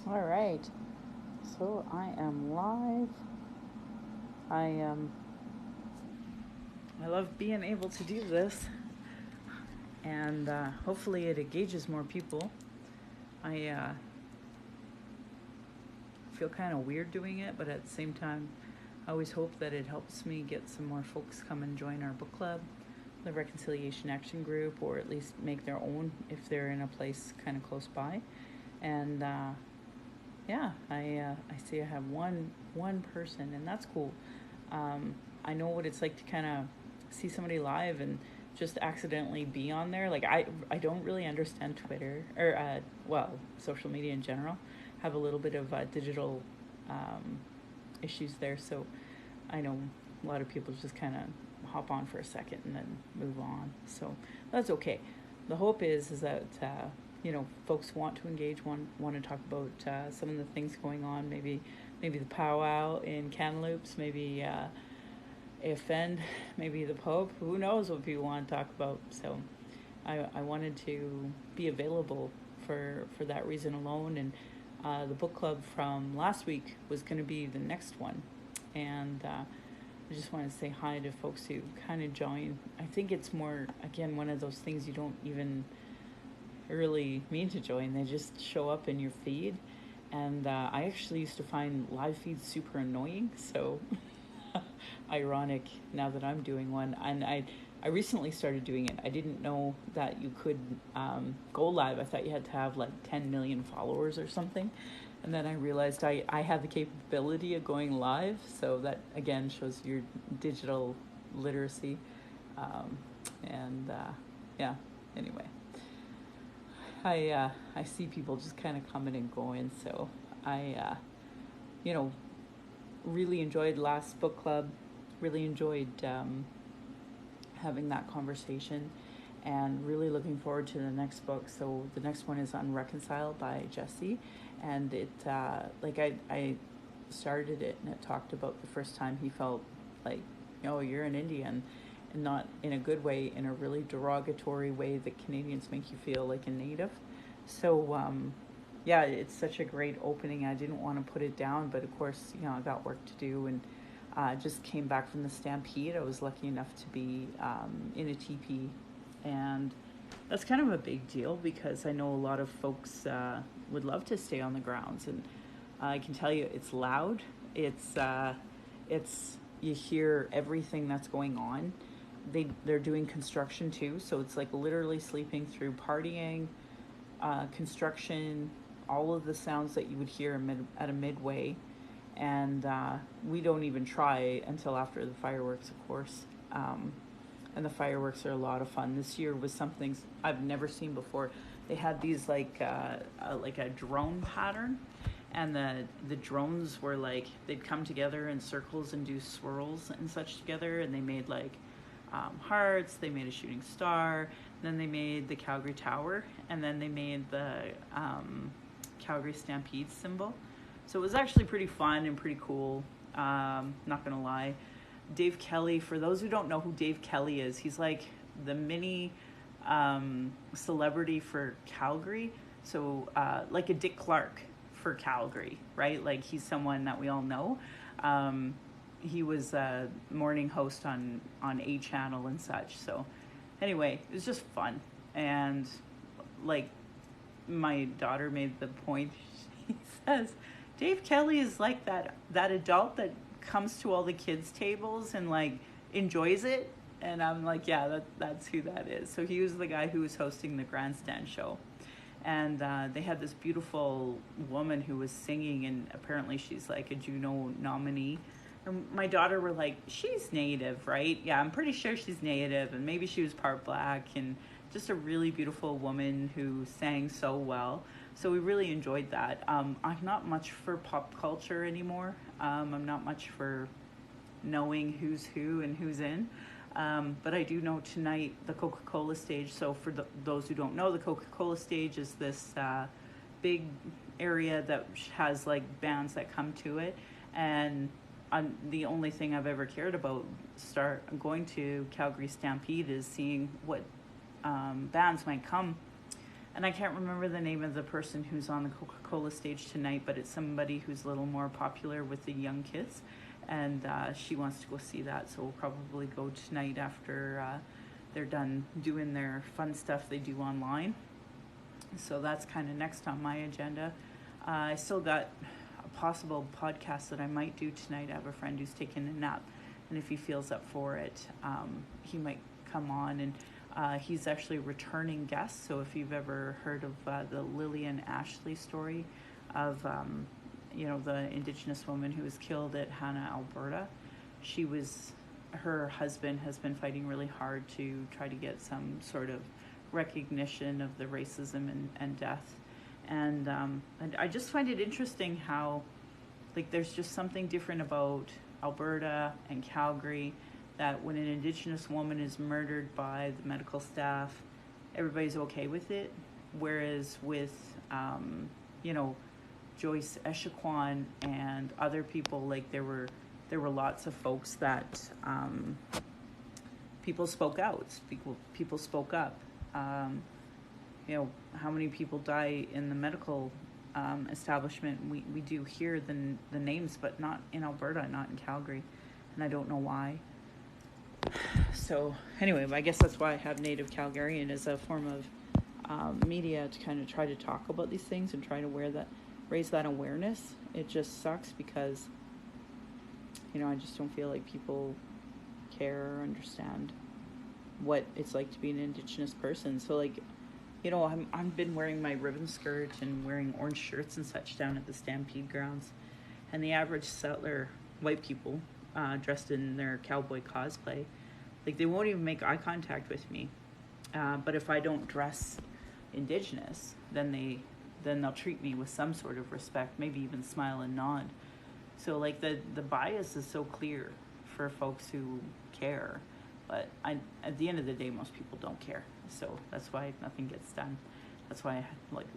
All right. So I am live. I I love being able to do this, and hopefully it engages more people. I feel kind of weird doing it, but at the same time, I always hope that it helps me get some more folks come and join our book club, the Reconciliation Action Group, or at least make their own if they're in a place kind of close by. And yeah, I see I have one person, and that's cool. I know what it's like to kind of see somebody live and just accidentally be on there. Like I don't really understand Twitter or social media in general. Have a little bit of digital um, issues there, so I know a lot of people just kind of hop on for a second and then move on. So that's okay. The hope is that folks want to engage, want to talk about some of the things going on. Maybe the powwow in Kamloops. Maybe offend. Maybe the Pope. Who knows what people want to talk about? So I wanted to be available for that reason alone. And the book club from last week was going to be the next one. And I just want to say hi to folks who kind of join. I think it's more, again, one of those things you don't even really mean to join. They just show up in your feed. And I actually used to find live feeds super annoying. So ironic now that I'm doing one. And I recently started doing it. I didn't know that you could go live. I thought you had to have like 10 million followers or something. And then I realized I had the capability of going live. So that, again, shows your digital literacy. Um, and yeah, anyway. I see people just kind of coming and going. So I, you know, really enjoyed last book club. Really enjoyed having that conversation, and really looking forward to the next book. So the next one is Unreconciled by Jesse, and it I started it and it talked about the first time he felt like, oh, you're an Indian, and not in a good way, in a really derogatory way that Canadians make you feel like a native. So yeah, it's such a great opening. I didn't want to put it down, but of course, I got work to do, and just came back from the Stampede. I was lucky enough to be in a teepee, and that's kind of a big deal because I know a lot of folks would love to stay on the grounds, and I can tell you it's loud. It's you hear everything that's going on. They're doing construction too, so it's like literally sleeping through partying, construction, all of the sounds that you would hear at a midway. And we don't even try until after the fireworks, of course. And the fireworks are a lot of fun. This year was something I've never seen before. They had these like a drone pattern, and the drones were like they'd come together in circles and do swirls and such together, and they made like hearts. They made a shooting star. Then they made the Calgary Tower, and then they made the Calgary Stampede symbol. So it was actually pretty fun and pretty cool. Not gonna lie. Dave Kelly, for those who don't know who Dave Kelly is, he's like the mini celebrity for Calgary. So like a Dick Clark for Calgary, right? Like he's someone that we all know. He was a morning host on A Channel and such. So anyway, it was just fun. And like my daughter made the point, she says, Dave Kelly is like that adult that comes to all the kids' tables and like enjoys it. And I'm like, yeah, that's who that is. So he was the guy who was hosting the grandstand show. And they had this beautiful woman who was singing, and apparently she's like a Juno nominee. And my daughter were like, she's native, right? Yeah, I'm pretty sure she's native, and maybe she was part black, and just a really beautiful woman who sang so well. So we really enjoyed that. I'm not much for pop culture anymore. I'm not much for knowing who's who and who's in. But I do know tonight the Coca-Cola stage. So for those who don't know, the Coca-Cola stage is this big area that has like bands that come to it. And the only thing I've ever cared about going to Calgary Stampede is seeing what bands might come. and I can't remember the name of the person who's on the Coca-Cola stage tonight, but it's somebody who's a little more popular with the young kids, and she wants to go see that, so we'll probably go tonight after they're done doing their fun stuff they do online. So that's kind of next on my agenda. I still got a possible podcast that I might do tonight. I have a friend who's taking a nap, and if he feels up for it, he might come on, and he's actually a returning guest. So if you've ever heard of the Lillian Ashley story of the Indigenous woman who was killed at Hannah, Alberta, her husband has been fighting really hard to try to get some sort of recognition of the racism and death, and I just find it interesting how there's just something different about Alberta and Calgary, that when an Indigenous woman is murdered by the medical staff, everybody's okay with it. Whereas with, Joyce Echaquan and other people, there were lots of folks that people spoke out. People spoke up. How many people die in the medical establishment? We do hear the names, but not in Alberta, not in Calgary, and I don't know why. So anyway, I guess that's why I have Native Calgarian as a form of media to kind of try to talk about these things and try to raise that awareness. It just sucks because, I just don't feel like people care or understand what it's like to be an Indigenous person. So I've been wearing my ribbon skirt and wearing orange shirts and such down at the Stampede grounds, and the average settler, white people, dressed in their cowboy cosplay, they won't even make eye contact with me. But if I don't dress Indigenous, then they'll treat me with some sort of respect, maybe even smile and nod. So the bias is so clear for folks who care, but at the end of the day, most people don't care. So that's why nothing gets done. That's why I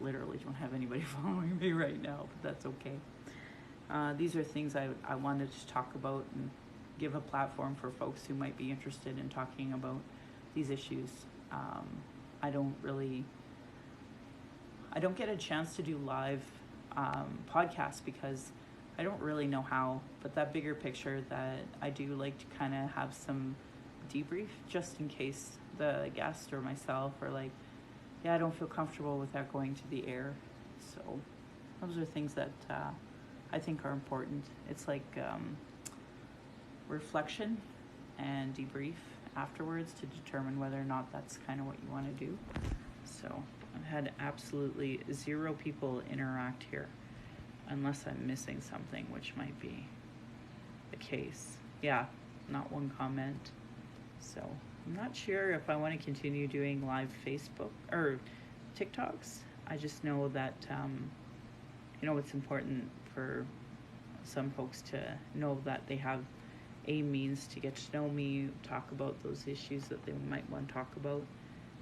literally don't have anybody following me right now, but that's okay. These are things I wanted to talk about and give a platform for folks who might be interested in talking about these issues. I don't get a chance to do live podcasts because I don't really know how, but that bigger picture that I do like to kind of have some debrief just in case the guest or myself are I don't feel comfortable with that going to the air. So those are things that I think are important. It's reflection and debrief afterwards to determine whether or not that's kind of what you want to do. So I've had absolutely 0 people interact here, unless I'm missing something, which might be the case. Yeah, not one comment. So I'm not sure if I want to continue doing live Facebook or TikToks. I just know that it's important for some folks to know that they have a means to get to know me, talk about those issues that they might want to talk about.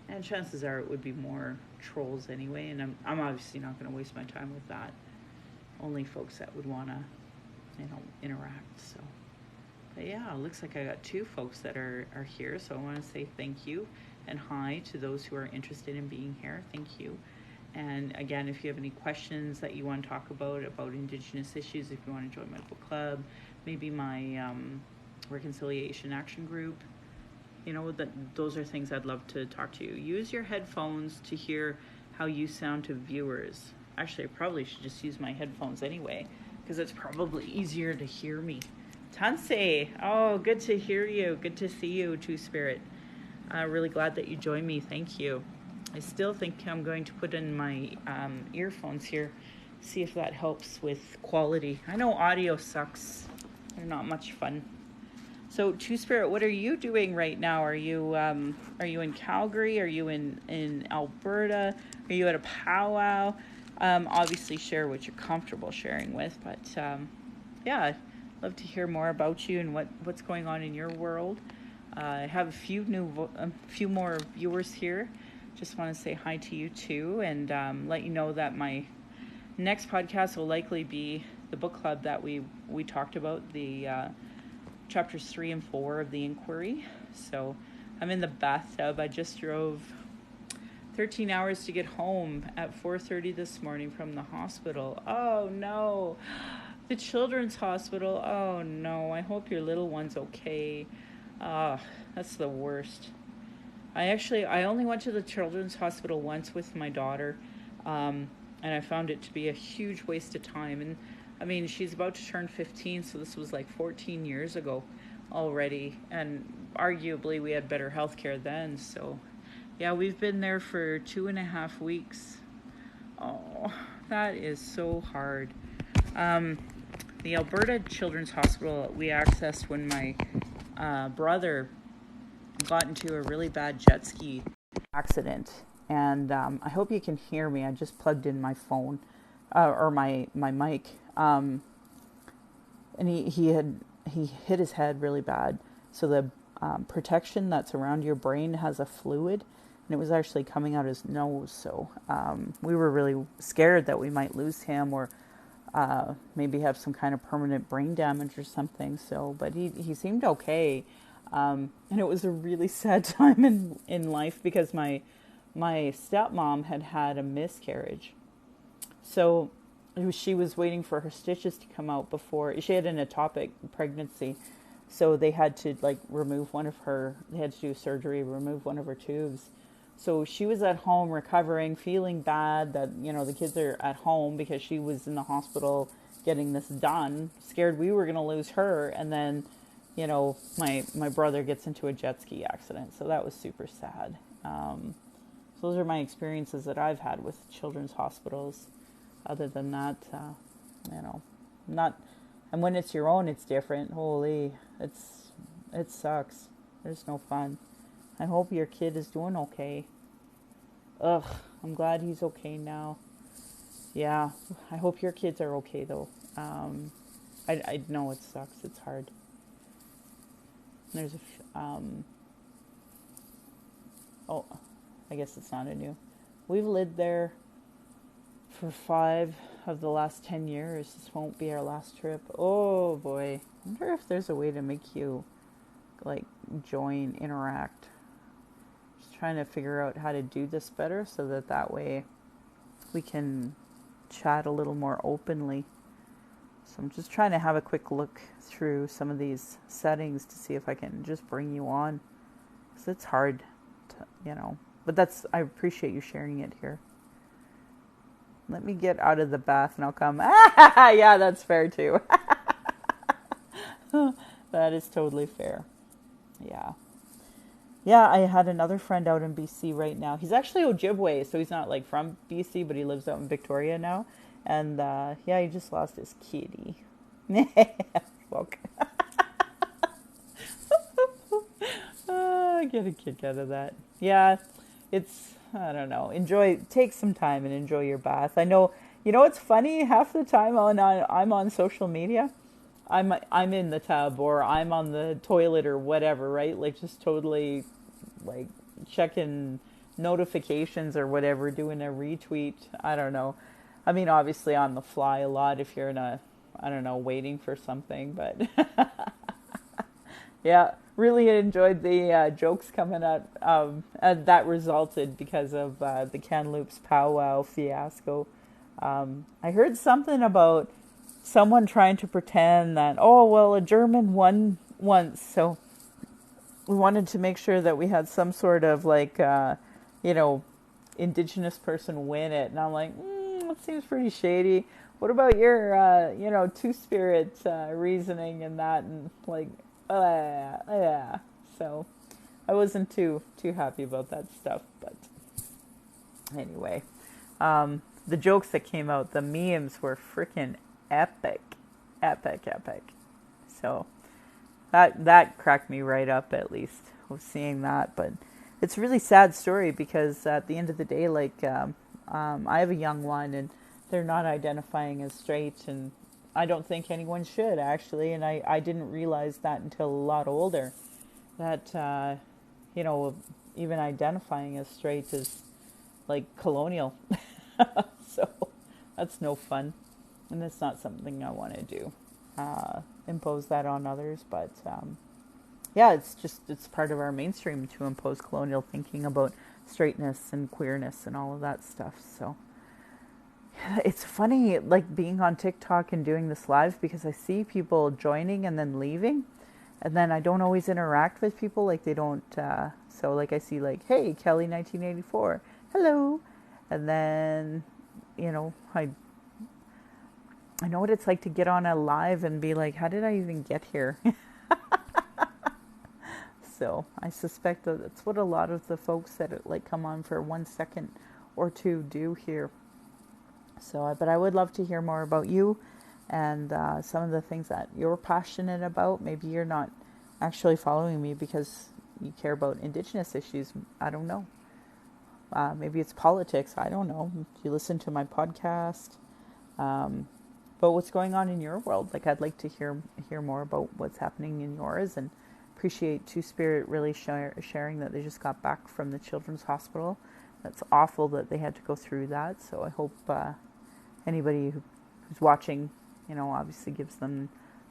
And chances are it would be more trolls anyway, and I'm obviously not going to waste my time with that. Only folks that would want to, interact. So, but yeah, it looks like I got 2 folks that are here. So I want to say thank you and hi to those who are interested in being here. Thank you. And again, if you have any questions that you want to talk about Indigenous issues, if you want to join my book club, maybe my Reconciliation Action Group, those are things I'd love to talk to you. Use your headphones to hear how you sound to viewers. Actually, I probably should just use my headphones anyway, because it's probably easier to hear me. Tansei, oh, good to hear you. Good to see you, Two Spirit. Really glad that you joined me. Thank you. I still think I'm going to put in my earphones here, see if that helps with quality. I know audio sucks. They're not much fun. So, Two Spirit, what are you doing right now? Are you in Calgary? Are you in Alberta? Are you at a powwow? Obviously, share what you're comfortable sharing with. But yeah, I'd love to hear more about you and what's going on in your world. I have a few more viewers here. Just want to say hi to you too, and let you know that my next podcast will likely be the book club that we talked about, the chapters 3 and 4 of the Inquiry. So I'm in the bathtub. I just drove 13 hours to get home at 4:30 this morning from the hospital. Oh no. The children's hospital. Oh no. I hope your little one's okay. Ah, that's the worst. I only went to the children's hospital once with my daughter, and I found it to be a huge waste of time. And I mean, she's about to turn 15, so this was like 14 years ago already, and arguably we had better health care then. So, yeah, we've been there for 2.5 weeks. Oh, that is so hard. Um, the Alberta Children's Hospital we accessed when my brother got into a really bad jet ski accident. And I hope you can hear me. I just plugged in my phone or my mic. And he hit his head really bad. So the protection that's around your brain has a fluid, and it was actually coming out his nose. So we were really scared that we might lose him, or maybe have some kind of permanent brain damage or something. So, but he seemed okay. And it was a really sad time in life because my stepmom had a miscarriage. So she was waiting for her stitches to come out before she had an ectopic pregnancy. So they had to they had to do surgery, remove one of her tubes. So she was at home recovering, feeling bad that, the kids are at home because she was in the hospital getting this done, scared we were going to lose her. And then, my brother gets into a jet ski accident. So that was super sad. So those are my experiences that I've had with children's hospitals. Other than that, not, and when it's your own, it's different. Holy, it sucks. There's no fun. I hope your kid is doing okay. Ugh, I'm glad he's okay now. Yeah, I hope your kids are okay though. I know it sucks. It's hard. There's oh, I guess it's not a new. We've lived there for 5 of the last 10 years. This won't be our last trip. Oh boy. I wonder if there's a way to make you interact. Just trying to figure out how to do this better so that way we can chat a little more openly. So I'm just trying to have a quick look through some of these settings to see if I can just bring you on. Because it's hard to, but I appreciate you sharing it here. Let me get out of the bath and I'll come. Yeah, that's fair too. That is totally fair. Yeah. Yeah, I had another friend out in BC right now. He's actually Ojibwe, so he's not from BC, but he lives out in Victoria now. And he just lost his kitty. Fuck. I get a kick out of that. Yeah, I don't know. Take some time and enjoy your bath. I know, it's funny, half the time I'm on social media, I'm in the tub or I'm on the toilet or whatever, right? Just totally checking notifications or whatever, doing a retweet. I don't know. I mean, obviously on the fly a lot if you're waiting for something, but yeah, really enjoyed the jokes coming out that resulted because of the Kamloops powwow fiasco. I heard something about someone trying to pretend that, a German won once, so we wanted to make sure that we had some sort of Indigenous person win it. And I'm like, that seems pretty shady. What about your, two-spirit reasoning and that? And yeah. So I wasn't too happy about that stuff. But anyway, the jokes that came out, the memes were freaking epic. So that cracked me right up, at least, of seeing that. But it's a really sad story because at the end of the day, I have a young one and they're not identifying as straight, and I don't think anyone should, actually. And I didn't realize that until a lot older, that, even identifying as straight is colonial. So that's no fun. And it's not something I want to do, impose that on others. But yeah, it's part of our mainstream to impose colonial thinking about straightness and queerness and all of that stuff. So it's funny, like being on TikTok and doing this live, because I see people joining and then leaving, and then I don't always interact with people. Like they don't. So like I see like, hey, Kelly 1984, hello, and then I know what it's like to get on a live and be like, how did I even get here? So I suspect that that's what a lot of the folks that like come on for 1 second or two do here. So, but I would love to hear more about you and some of the things that you're passionate about. Maybe you're not actually following me because you care about Indigenous issues. I don't know. Maybe it's politics. I don't know. You listen to my podcast. But what's going on in your world? Like, I'd like to hear more about what's happening in yours, and appreciate Two Spirit really sharing that they just got back from the Children's Hospital. That's awful that they had to go through that. So I hope anybody who's watching, obviously gives them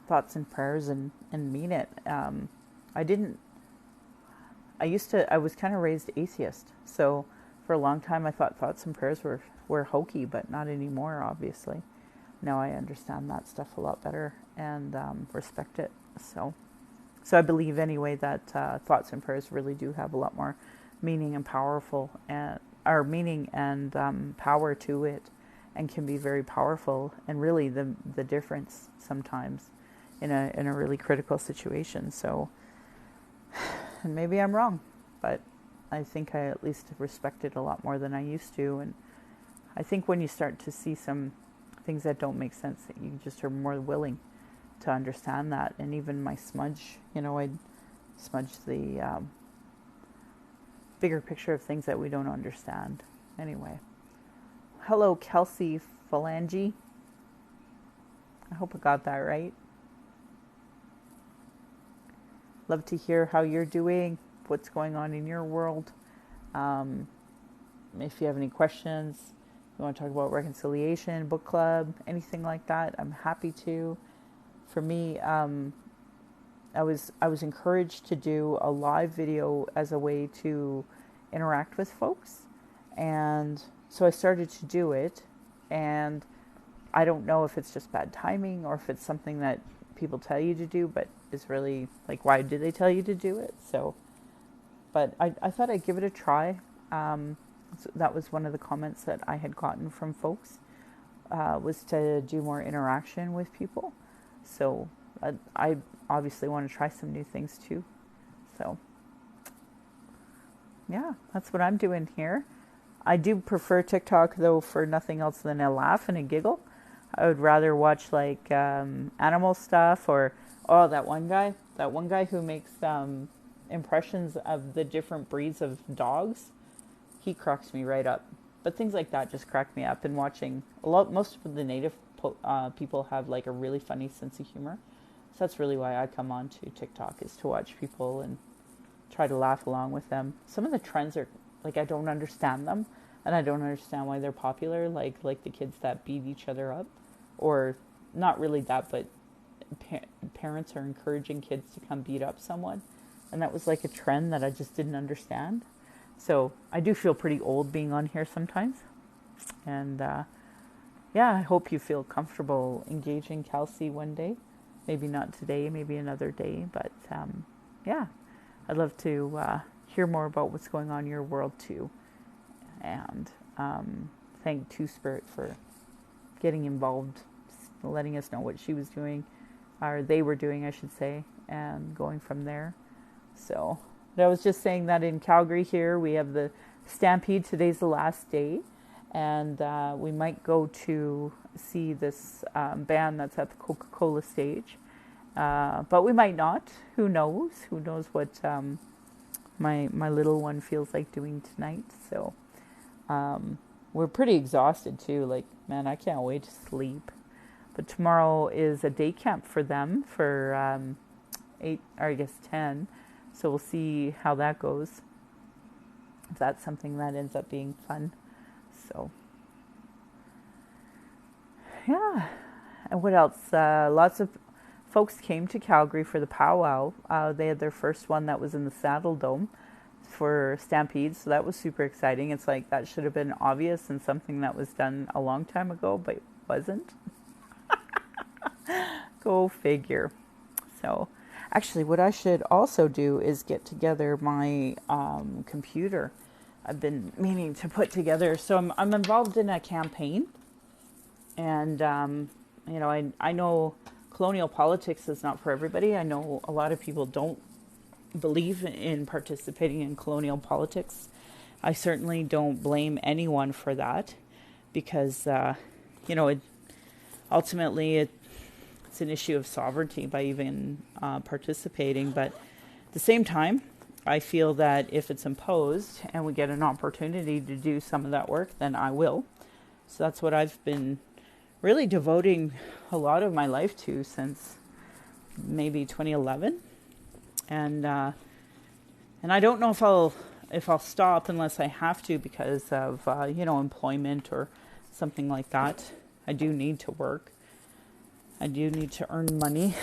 thoughts and prayers and mean it. I was kind of raised atheist. So for a long time I thought thoughts and prayers were hokey, but not anymore, obviously. Now I understand that stuff a lot better and respect it. So I believe anyway that thoughts and prayers really do have a lot more meaning and power to it, and can be very powerful, and really the difference sometimes in a really critical situation. So, and maybe I'm wrong, but I think I at least respect it a lot more than I used to. And I think when you start to see some things that don't make sense, that you just are more willing to understand that. And even my smudge, I'd smudge the bigger picture of things that we don't understand. Anyway, hello, Kelsey Phalange. I hope I got that right. Love to hear how you're doing, what's going on in your world. If you have any questions, you want to talk about reconciliation, book club, anything like that, I'm happy to. For me, I was encouraged to do a live video as a way to interact with folks, and so I started to do it. And I don't know if it's just bad timing or if it's something that people tell you to do, but is really like, why did they tell you to do it? So, but I thought I'd give it a try. So that was one of the comments that I had gotten from folks, was to do more interaction with people. So I obviously want to try some new things too. So yeah, that's what I'm doing here. I do prefer TikTok though for nothing else than a laugh and a giggle. I would rather watch like animal stuff, or that one guy who makes impressions of the different breeds of dogs. He cracks me right up. But things like that just crack me up. And watching most of the native people have like a really funny sense of humor. So that's really why I come on to TikTok, is to watch people and try to laugh along with them. Some of the trends are like, I don't understand them, and I don't understand why they're popular. Like the kids that beat each other up, or not really that, but parents are encouraging kids to come beat up someone, and that was like a trend that I just didn't understand. So I do feel pretty old being on here sometimes, and I hope you feel comfortable engaging Kelsey one day. Maybe not today, maybe another day, but I'd love to hear more about what's going on in your world too. And thank Two Spirit for getting involved, letting us know what she was doing, or they were doing, I should say, and going from there. So, but I was just saying that in Calgary here, we have the Stampede. Today's the last day, and we might go to see this band that's at the Coca-Cola stage. But we might not. Who knows? Who knows what my little one feels like doing tonight. So we're pretty exhausted too. Like, man, I can't wait to sleep. But tomorrow is a day camp for them for 8, or I guess 10. So we'll see how that goes, if that's something that ends up being fun. So yeah. And what else? Lots of folks came to Calgary for the powwow. They had their first one that was in the Saddle Dome. for Stampede, so that was super exciting. It's like that should have been obvious and something that was done a long time ago, but wasn't. Go figure. So, actually, what I should also do is get together my computer. I've been meaning to put together. So I'm involved in a campaign, and I know colonial politics is not for everybody. I know a lot of people don't believe in participating in colonial politics. I certainly don't blame anyone for that, because ultimately it's an issue of sovereignty by even participating. But at the same time, I feel that if it's imposed and we get an opportunity to do some of that work, then I will. So that's what I've been really devoting a lot of my life to since maybe 2011. And I don't know if I'll stop unless I have to, because of employment or something like that. I do need to work. I do need to earn money.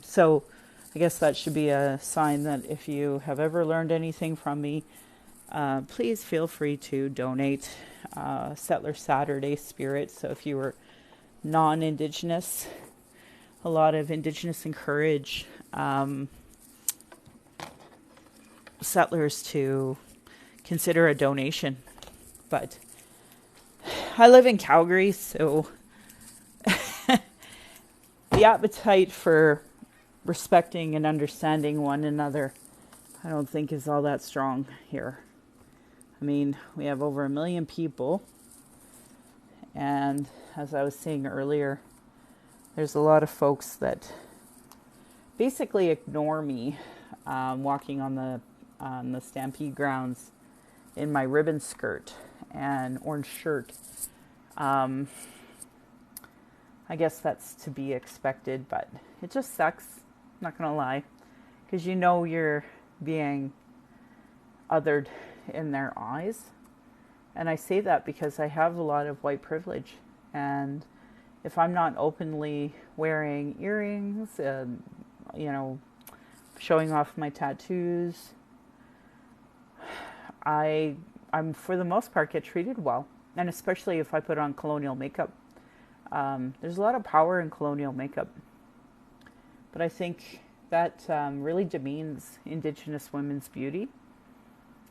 So I guess that should be a sign that if you have ever learned anything from me, please feel free to donate. Settler Saturday spirit. So if you were non-Indigenous, a lot of Indigenous encourage settlers to consider a donation. But I live in Calgary, so the appetite for respecting and understanding one another, I don't think is all that strong here. I mean, we have over 1 million people, and as I was saying earlier, there's a lot of folks that basically ignore me walking on the Stampede grounds in my ribbon skirt and orange shirt. I guess that's to be expected, but it just sucks, not gonna lie, because you're being othered in their eyes. And I say that because I have a lot of white privilege, and if I'm not openly wearing earrings, showing off my tattoos, I'm for the most part get treated well. And especially if I put on colonial makeup. There's a lot of power in colonial makeup. But I think that really demeans Indigenous women's beauty.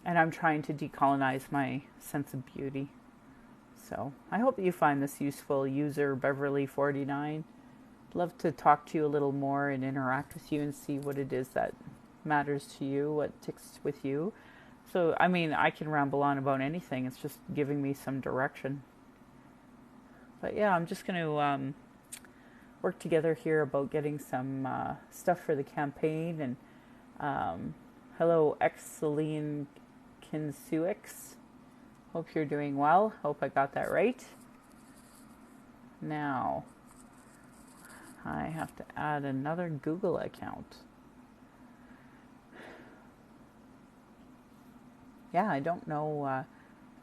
And I'm trying to decolonize my sense of beauty. So I hope you find this useful, user Beverly49. Love to talk to you a little more and interact with you and see what it is that matters to you, what ticks with you. So, I mean, I can ramble on about anything. It's just giving me some direction. But yeah, I'm just going to work together here about getting some stuff for the campaign. And hello, Celine Kinsuix. Hope you're doing well. Hope I got that right. Now, I have to add another Google account. Yeah, I don't know,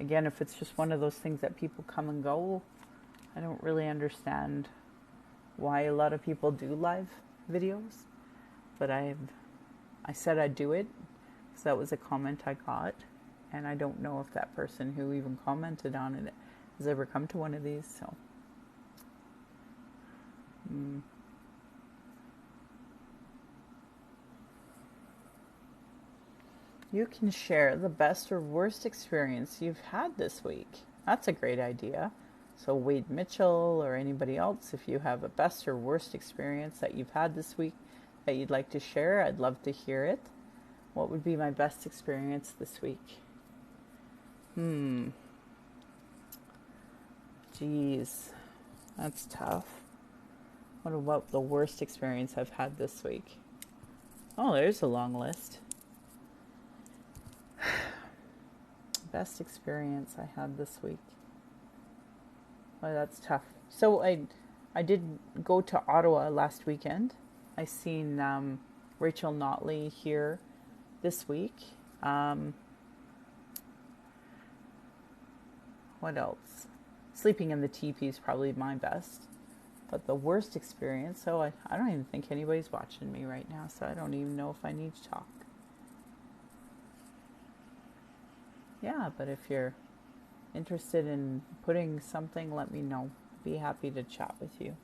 again, if it's just one of those things that people come and go. I don't really understand why a lot of people do live videos, but I said I'd do it, because that was a comment I got, and I don't know if that person who even commented on it has ever come to one of these, so. You can share the best or worst experience you've had this week. That's a great idea. So Wade Mitchell or anybody else, if you have a best or worst experience that you've had this week that you'd like to share, I'd love to hear it. What would be my best experience this week? Geez, that's tough. What about the worst experience I've had this week? Oh, there's a long list. Best experience I had this week. Well, that's tough. So I did go to Ottawa last weekend. I seen Rachel Notley here this week. What else? Sleeping in the teepee is probably my best. But the worst experience, so I don't even think anybody's watching me right now, so I don't even know if I need to talk. yeah, but if you're interested in putting something, let me know. Be happy to chat with you.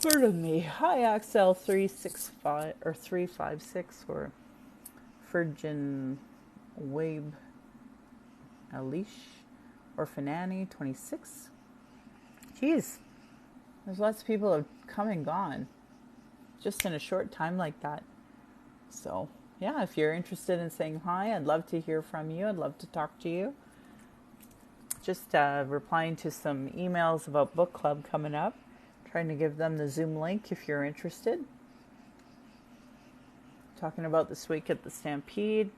Pardon me. Hi, Axel 365 or 356 or Virgin Wabe Alish or Fanani 26. Jeez, there's lots of people have come and gone just in a short time like that. So, yeah, if you're interested in saying hi, I'd love to hear from you. I'd love to talk to you. Just replying to some emails about book club coming up. Trying to give them the Zoom link if you're interested. Talking about this week at the Stampede.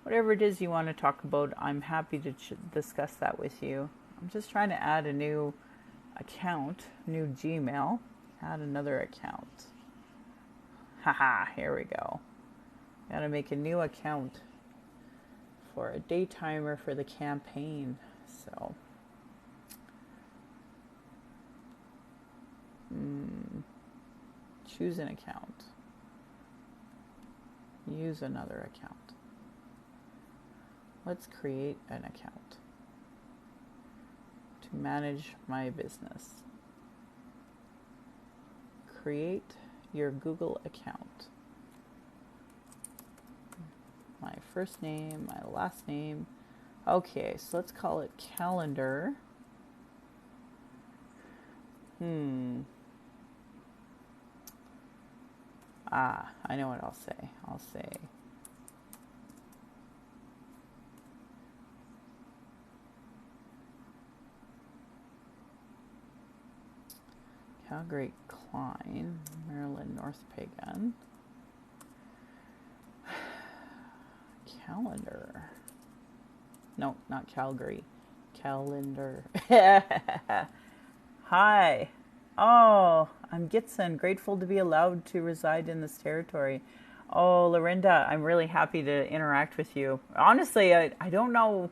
Whatever it is you want to talk about, I'm happy to discuss that with you. I'm just trying to add a new account, new Gmail. Add another account. Haha, here we go. Gotta make a new account for a day timer for the campaign. So, choose an account. Use another account. Let's create an account to manage my business. Create your Google account. My first name, my last name. Okay, so let's call it calendar. I know what I'll say. I'll say Calgary Klein, Maryland North Pagan. Calendar. No, not Calgary. Calendar. Hi. Oh, I'm Gitson. Grateful to be allowed to reside in this territory. Oh, Lorinda, I'm really happy to interact with you. Honestly, I don't know.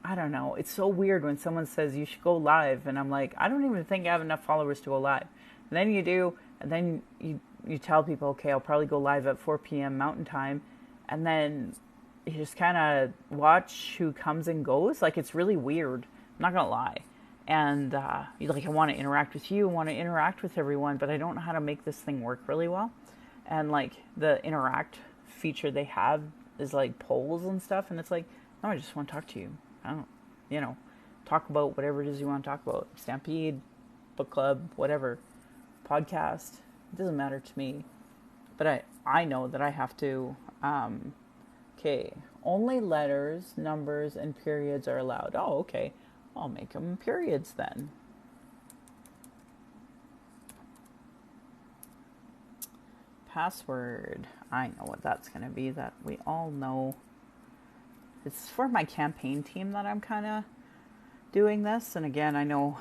I don't know. It's so weird when someone says you should go live, and I'm like, I don't even think I have enough followers to go live. And then you do, and then you tell people, okay, I'll probably go live at 4 p.m. Mountain Time, and then you just kind of watch who comes and goes. Like, it's really weird. I'm not gonna lie. And like, I want to interact with you, I want to interact with everyone, but I don't know how to make this thing work really well. And like the interact feature they have is like polls and stuff, and it's like, no, I just want to talk to you. I don't, talk about whatever it is you want to talk about. Stampede, book club, whatever, podcast. It doesn't matter to me. But I know that I have to. Okay, only letters, numbers, and periods are allowed. Oh, okay. I'll make them periods then. Password. I know what that's going to be. That we all know. It's for my campaign team that I'm kind of doing this. And again, I know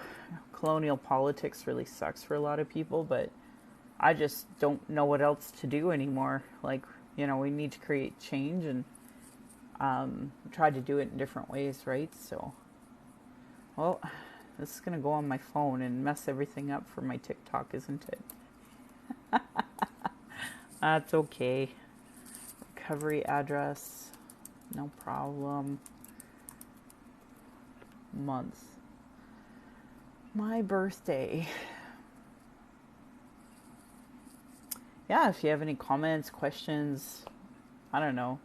colonial politics really sucks for a lot of people, but I just don't know what else to do anymore. Like, we need to create change and try to do it in different ways, right? So, well, this is going to go on my phone and mess everything up for my TikTok, isn't it? That's okay. Recovery address. No problem. Month. My birthday. Yeah, if you have any comments, questions, I don't know,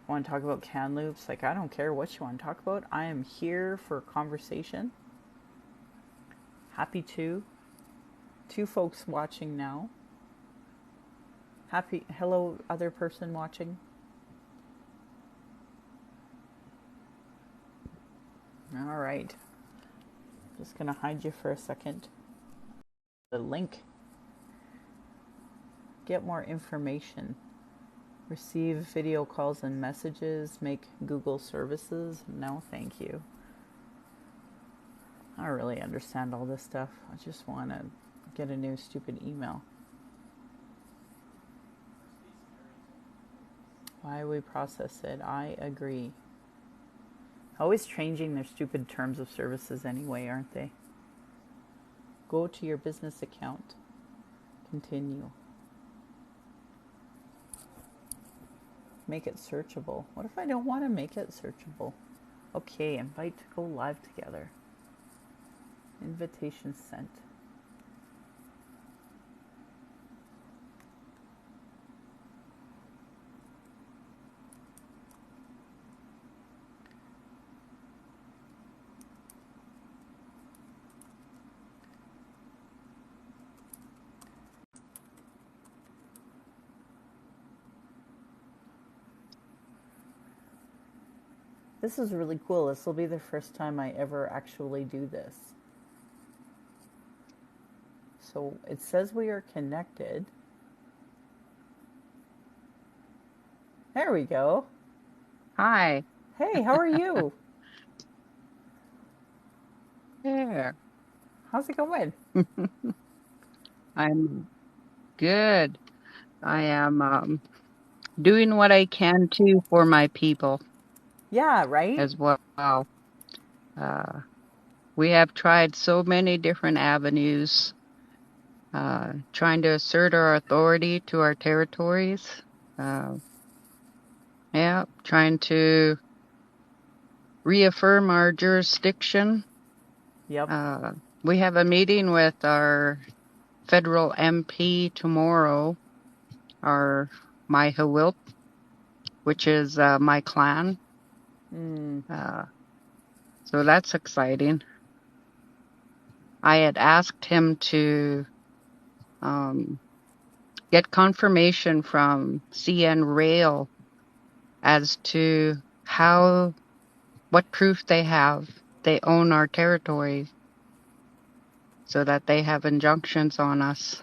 want to talk about Kamloops, like, I don't care what you want to talk about. I am here for conversation. Happy to. 2 folks watching now. Hello, other person watching. All right. Just going to hide you for a second. The link. Get more information. Receive video calls and messages. Make Google services. No, thank you. I don't really understand all this stuff. I just want to get a new stupid email. Why we process it. I agree. Always changing their stupid terms of services anyway, aren't they? Go to your business account. Continue. Make it searchable. What if I don't want to make it searchable? Okay, invite to go live together. Invitation sent. This is really cool. This will be the first time I ever actually do this. So it says we are connected. There we go. Hi. Hey, how are you? There. How's it going? I'm good. I am doing what I can too for my people Yeah, right? as well. We have tried so many different avenues, trying to assert our authority to our territories. Uh, yeah, trying to reaffirm our jurisdiction. Yep. We have a meeting with our federal MP tomorrow, our Maihawilt, which is my clan. So that's exciting. I had asked him to get confirmation from CN Rail as to what proof they own our territory, so that they have injunctions on us.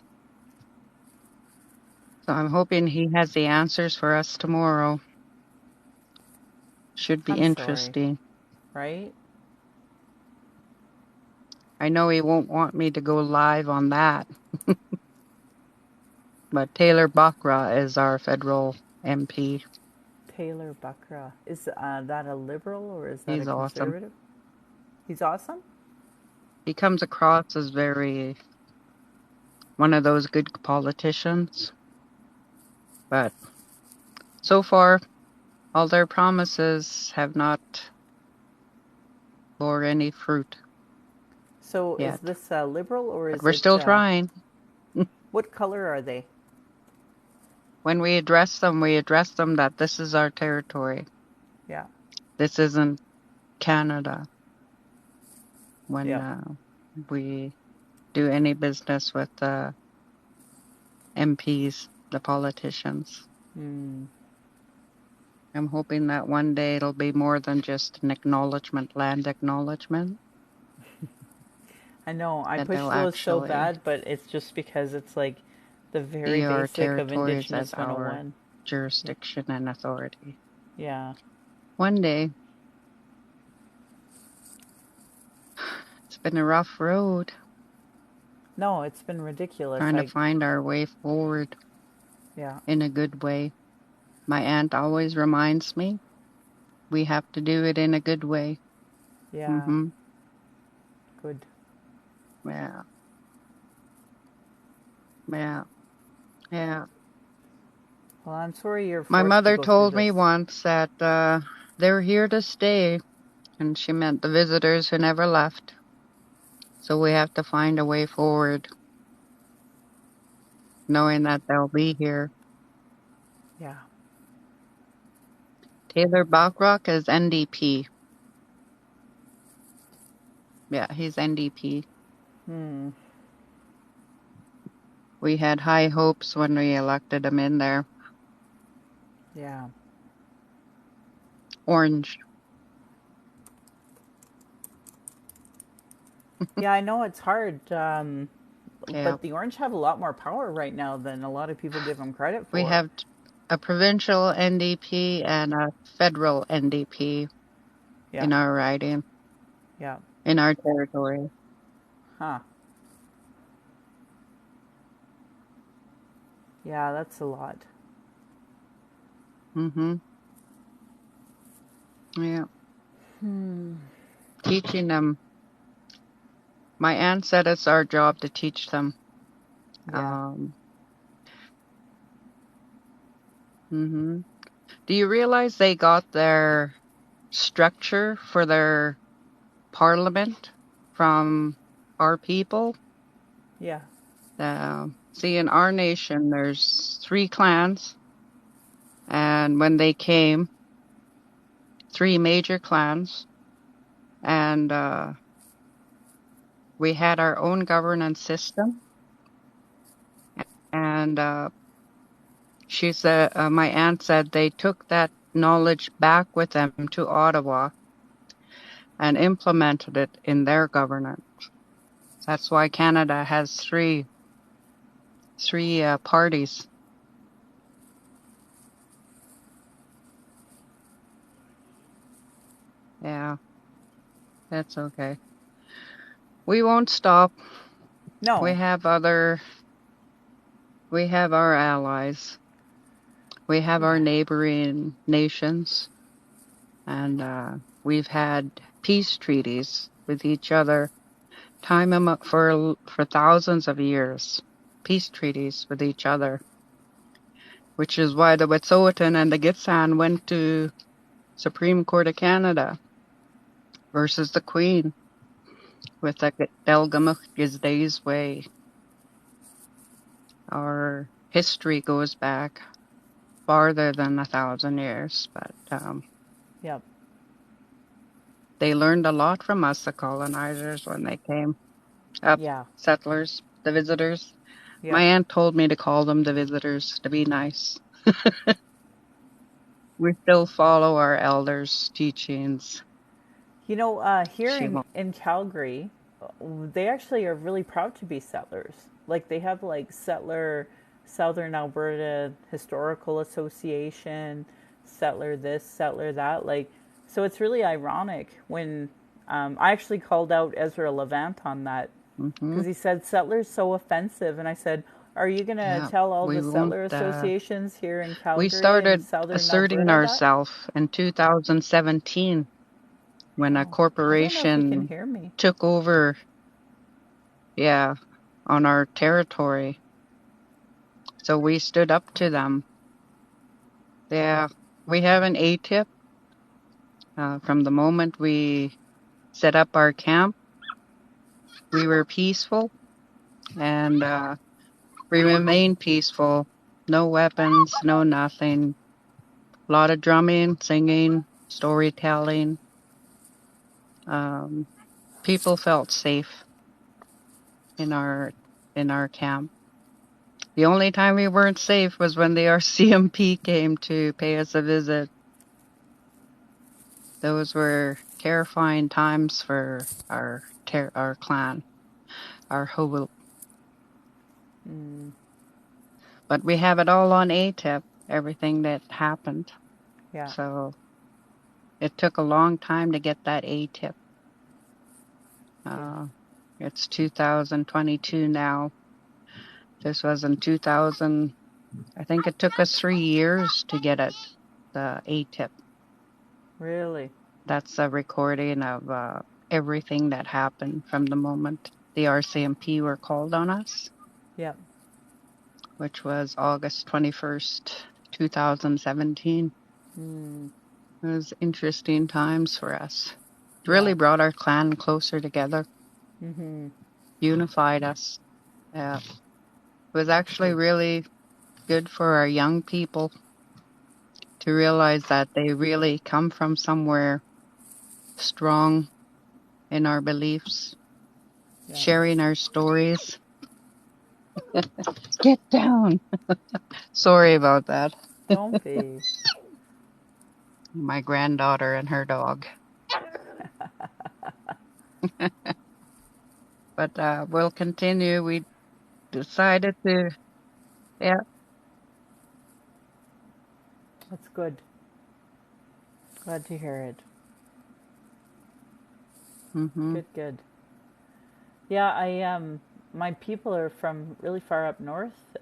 So I'm hoping he has the answers for us tomorrow. Should be interesting. Right? I know he won't want me to go live on that. But Taylor Bakra is our federal MP. Taylor Bakra. Is that a liberal or is that a He's awesome. conservative? He's awesome? He comes across as one of those good politicians. But so far, all their promises have not bore any fruit. So yet. is this liberal or is But we're still trying. What color are they? When we address them that this is our territory. Yeah. This isn't Canada. When Yep. we do any business with the MPs, the politicians. I'm hoping that one day it'll be more than just an acknowledgement, land acknowledgement. I know. I That push they'll those so actually bad, but it's just because it's like the very see our basic of territories Indigenous as our 101. jurisdiction and authority. Yeah. One day. It's been a rough road. No, it's been ridiculous. Trying to find our way forward. Yeah. In a good way. My aunt always reminds me, we have to do it in a good way. Yeah. Good. Yeah. Yeah. Yeah. Well, I'm sorry you're forced My mother to go told through me this. once that they're here to stay, and she meant the visitors who never left. So we have to find a way forward, knowing that they'll be here. Yeah. Taylor Bachrock is NDP. Yeah, he's NDP. We had high hopes when we elected him in there. Yeah. Orange. Yeah, I know it's hard. Yeah. But the Orange have a lot more power right now than a lot of people give them credit for. We have a provincial NDP and a federal NDP in our riding. Yeah. In our territory. Huh. Yeah, that's a lot. Yeah. Teaching them. My aunt said it's our job to teach them. Yeah. hmm Do you realize they got their structure for their parliament from our people? Yeah. See, in our nation, there's 3 clans, and when they came, 3 major clans, and we had our own governance system. And she said, my aunt said they took that knowledge back with them to Ottawa and implemented it in their governance. That's why Canada has three parties. Yeah, that's okay. We won't stop. We No. have our allies. We have our Yeah. neighboring nations, and we've had peace treaties with each other, time them up for thousands of years. Peace treaties with each other, which is why the Wet'suwet'en and the Gitxsan went to Supreme Court of Canada versus the Queen with the Delgamuch Gizda's Way. Our history goes back farther than 1,000 years, but Yep. they learned a lot from us, the colonizers, when they came up, Yeah. settlers, the visitors. My Yep. aunt told me to call them the visitors to be nice. We still follow our elders' teachings. Here She in, won't. in Calgary, they actually are really proud to be settlers. Like they have like Settler Southern Alberta Historical Association, Settler this, Settler that. Like, so it's really ironic when I actually called out Ezra Levant on that hmm because he said Settler's so offensive, and I said, "Are you gonna Yeah, tell all we the won't. settler associations here in We Calgary and started Southern asserting Alberta that?" ourselves in 2017 when a Oh, I don't know if you can corporation hear me. took over, yeah, on our territory. So we stood up to them. Yeah, we have an ATIP. From the moment we set up our camp, we were peaceful, and we remain peaceful. No weapons, no nothing. A lot of drumming, singing, storytelling. Um, People felt safe in our camp. The only time we weren't safe was when the RCMP came to pay us a visit. Those were terrifying times for our clan, our Howil. Mm, But we have it all on ATIP, everything that happened. yeah. So it took a long time to get that ATIP. Yeah. Uh, it's 2022 now. This was in 2000. I think it took us 3 years to get it, the ATIP. Really? That's a recording of everything that happened from the moment the RCMP were called on us, Yep. which was August 21st, 2017. Mm, It was interesting times for us. It really yeah. brought our clan closer together, Mm-hmm. unified us. Yeah. It was That's actually good. really good for our young people to realize that they really come from somewhere strong in our beliefs, Yeah. sharing our stories. Get down. Sorry about that. Don't be. My granddaughter and her dog. But we'll continue. We decided to, yeah. That's good. Glad to hear it. hmm Good, good. Yeah, my people are from really far up north,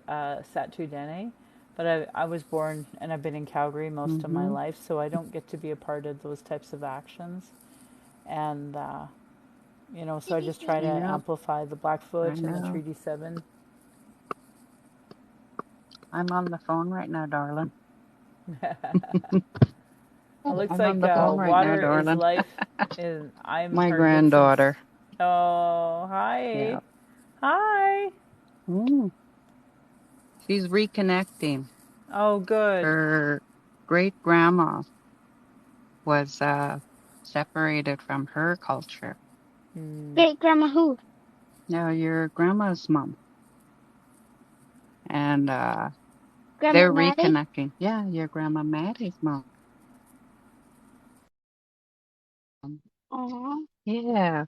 Satu Dene, but I was born and I've been in Calgary most of my hmm life, so I don't get to be a part of those types of actions. and so I just try to Yeah, amplify the I Blackfoot and the know. Treaty 7. I'm on the phone right now, darling. It looks I'm on like the phone right now, Water is darling. Life, and I'm My her big fan. granddaughter. Oh, Yeah. hi. Hi. Mm. She's reconnecting. Oh, good. Her great grandma was separated from her culture. Hmm. Great grandma who? Now your grandma's mom. And Grandma they're Maddie? reconnecting. Yeah, your grandma Maddie's mom. Aw. Yeah.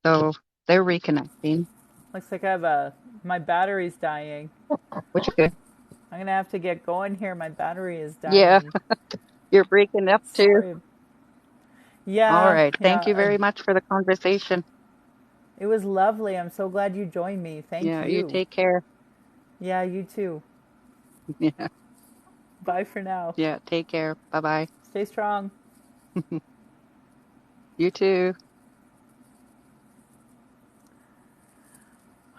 So they're reconnecting. Looks like I have my battery's dying. Which is good. I'm gonna have to get going here. My battery is Yeah, dying. you're breaking up too. Sorry. All Yeah, right. Thank you yeah. very much for the conversation. It was lovely. I'm so glad you joined me. Thank Yeah, you you. take care. Yeah, you too. Yeah. Bye for now. Yeah, take care. Bye bye. Stay strong. You too.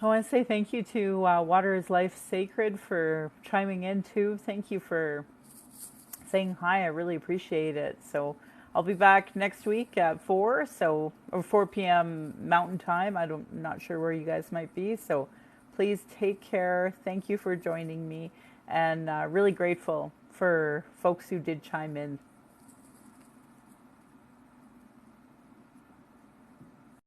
I want to say thank you to Water is Life Sacred for chiming in too. Thank you for saying hi. I really appreciate it. So I'll be back next week at 4, or 4 p.m. Mountain Time. Not sure where you guys might be. So please take care. Thank you for joining me, and really grateful for folks who did chime in.